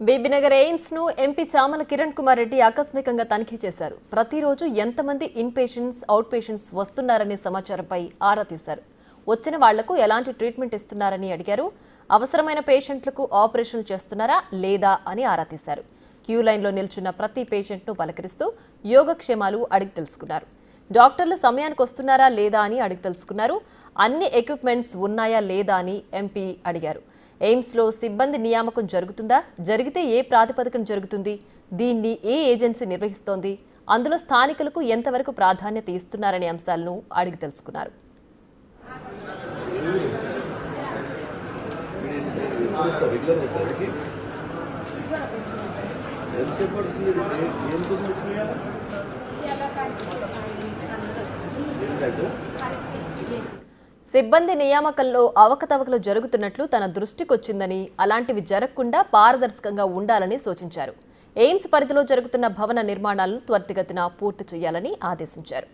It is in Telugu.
బీబీనగర్ ఎయిమ్స్ ను ఎంపీ చామల కిరణ్ కుమార్ రెడ్డి ఆకస్మికంగా తనిఖీ చేశారు. ప్రతిరోజు ఎంతమంది ఇన్ పేషెంట్స్, అవుట్ పేషెంట్స్ వస్తున్నారనే సమాచారంపై ఆరా తీశారు. వచ్చిన వాళ్లకు ఎలాంటి ట్రీట్మెంట్ ఇస్తున్నారని అడిగారు. అవసరమైన పేషెంట్లకు ఆపరేషన్లు చేస్తున్నారా లేదా అని ఆరా తీశారు. క్యూ లైన్లో నిల్చున్న ప్రతి పేషెంట్ను పలకరిస్తూ యోగక్షేమాలు అడిగి తెలుసుకున్నారు. డాక్టర్లు సమయానికి వస్తున్నారా లేదా అని అడిగి తెలుసుకున్నారు. అన్ని ఎక్విప్మెంట్స్ ఉన్నాయా లేదా అని ఎంపీ అడిగారు. ఎయిమ్స్ లో సిబ్బంది నియామకం జరుగుతుందా, జరిగితే ఏ ప్రాతిపదికన జరుగుతుంది, దీన్ని ఏ ఏజెన్సీ నిర్వహిస్తోంది, అందులో స్థానికులకు ఎంతవరకు ప్రాధాన్యత ఇస్తున్నారనే అంశాలను అడిగి తెలుసుకున్నారు. సిబ్బంది నియామకంలో అవకతవకలు జరుగుతున్నట్లు తన దృష్టికొచ్చిందని, అలాంటివి జరగకుండా పారదర్శకంగా ఉండాలని సూచించారు. ఎయిమ్స్ పరిధిలో జరుగుతున్న భవన నిర్మాణాలను త్వరితగతిన పూర్తి చేయాలని ఆదేశించారు.